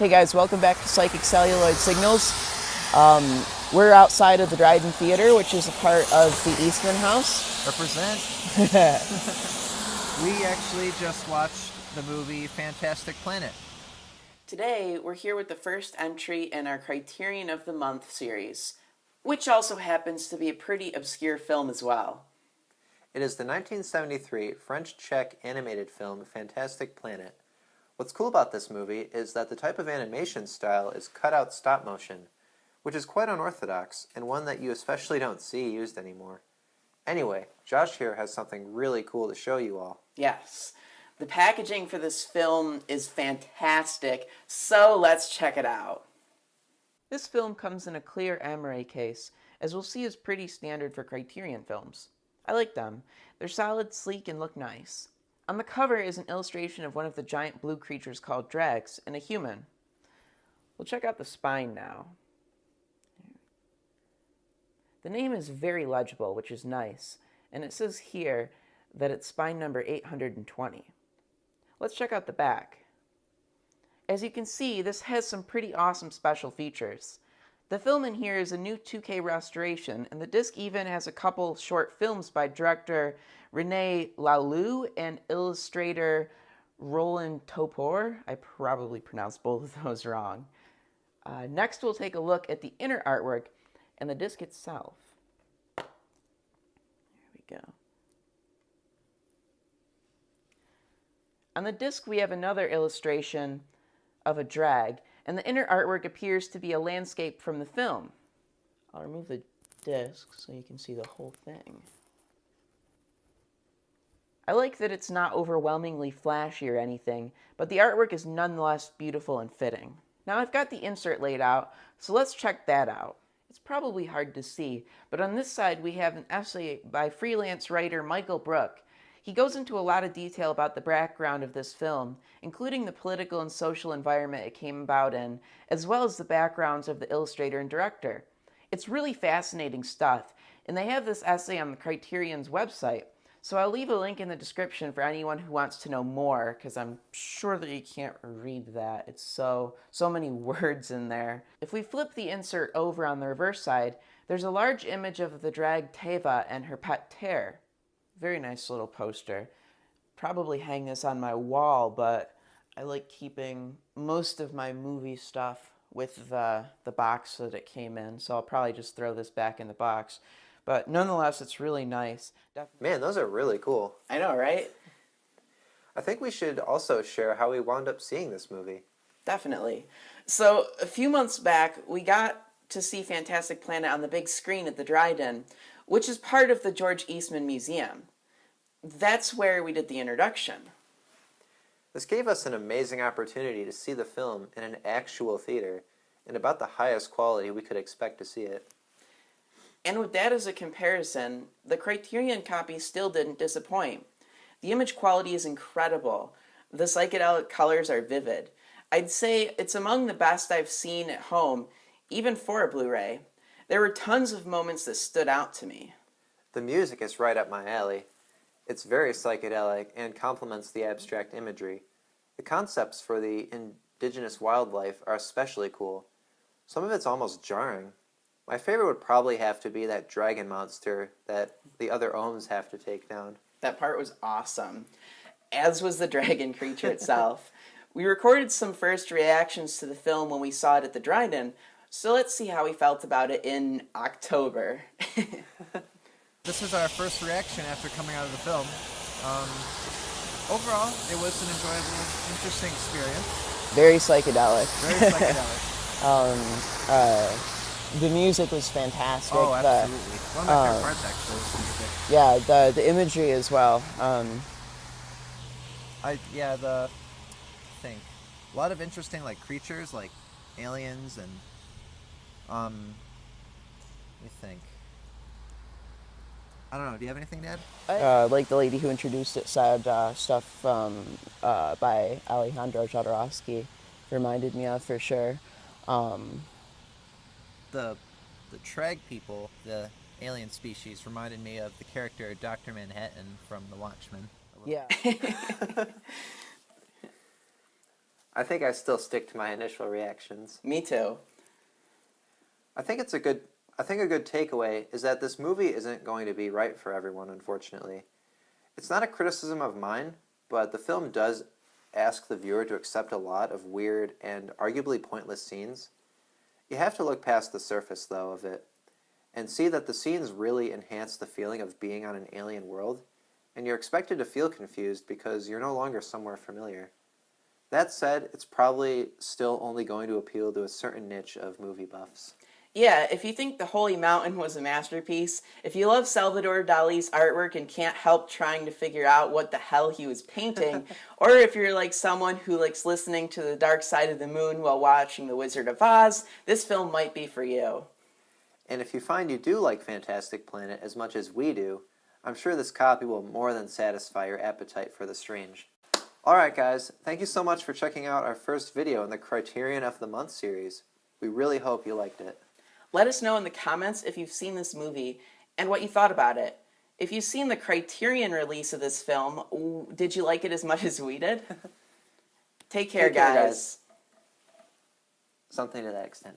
Hey guys, welcome back to Psychic Celluloid Signals. We're outside of the Dryden Theater, which is a part of the Eastman House. Represent. We actually just watched the movie Fantastic Planet. Today, we're here with the first entry in our Criterion of the Month series, which also happens to be a pretty obscure film as well. It is the 1973 French-Czech animated film Fantastic Planet. What's cool about this movie is that the type of animation style is cut-out stop motion, which is quite unorthodox and one that you especially don't see used anymore. Anyway, Josh here has something really cool to show you all. Yes, the packaging for this film is fantastic, so let's check it out. This film comes in a clear emery case, as we'll see is pretty standard for Criterion films. I like them. They're solid, sleek, and look nice. On the cover is an illustration of one of the giant blue creatures called drags and a human. We'll check out the spine now. The name is very legible, which is nice, and it says here that it's spine number 820. Let's check out the back. As you can see, this has some pretty awesome special features. The film in here is a new 2K restoration, and the disc even has a couple short films by director Rene Laloux and illustrator Roland Topor. I probably pronounced both of those wrong. Next, we'll take a look at the inner artwork and the disc itself. There we go. On the disc, we have another illustration of a drag, and the inner artwork appears to be a landscape from the film. I'll remove the disc so you can see the whole thing. I like that it's not overwhelmingly flashy or anything, but the artwork is nonetheless beautiful and fitting. Now I've got the insert laid out, so let's check that out. It's probably hard to see, but on this side we have an essay by freelance writer Michael Brook. He goes into a lot of detail about the background of this film, including the political and social environment it came about in, as well as the backgrounds of the illustrator and director. It's really fascinating stuff, and they have this essay on the Criterion's website, so I'll leave a link in the description for anyone who wants to know more, because I'm sure that you can't read that. It's so many words in there. If we flip the insert over on the reverse side, there's a large image of the drag Teva and her pet Tear. Very nice little poster. Probably hang this on my wall, but I like keeping most of my movie stuff with the box that it came in, so I'll probably just throw this back in the box. But nonetheless, it's really nice. Man, those are really cool. I know, right? I think we should also share how we wound up seeing this movie. Definitely. So, a few months back, we got to see Fantastic Planet on the big screen at the Dryden, which is part of the George Eastman Museum. That's where we did the introduction. This gave us an amazing opportunity to see the film in an actual theater, and about the highest quality we could expect to see it. And with that as a comparison, the Criterion copy still didn't disappoint. The image quality is incredible. The psychedelic colors are vivid. I'd say it's among the best I've seen at home, even for a Blu-ray. There were tons of moments that stood out to me. The music is right up my alley. It's very psychedelic and complements the abstract imagery. The concepts for the indigenous wildlife are especially cool. Some of it's almost jarring. My favorite would probably have to be that dragon monster that the other ohms have to take down. That part was awesome, as was the dragon creature itself. We recorded some first reactions to the film when we saw it at the Dryden, so let's see how we felt about it in October. This is our first reaction after coming out of the film. Overall, it was an enjoyable, interesting experience. Very psychedelic. Very psychedelic. The music was fantastic. Oh, absolutely. One of my favorite parts, actually, was the music. Yeah, the imagery as well. The thing. A lot of interesting, creatures, like aliens and, let me think. I don't know, do you have anything to add? Like the lady who introduced it said stuff by Alejandro Jodorowsky reminded me of, for sure. The Treg people, the alien species, reminded me of the character Dr. Manhattan from The Watchmen. Yeah. I think I still stick to my initial reactions. Me too. I think a good takeaway is that this movie isn't going to be right for everyone, unfortunately. It's not a criticism of mine, but the film does ask the viewer to accept a lot of weird and arguably pointless scenes. You have to look past the surface, though, of it, and see that the scenes really enhance the feeling of being on an alien world, and you're expected to feel confused because you're no longer somewhere familiar. That said, it's probably still only going to appeal to a certain niche of movie buffs. Yeah, if you think The Holy Mountain was a masterpiece, if you love Salvador Dali's artwork and can't help trying to figure out what the hell he was painting, or if you're like someone who likes listening to The Dark Side of the Moon while watching The Wizard of Oz, this film might be for you. And if you find you do like Fantastic Planet as much as we do, I'm sure this copy will more than satisfy your appetite for the strange. Alright guys, thank you so much for checking out our first video in the Criterion of the Month series. We really hope you liked it. Let us know in the comments if you've seen this movie and what you thought about it. If you've seen the Criterion release of this film, did you like it as much as we did? Take care, guys. Something to that extent.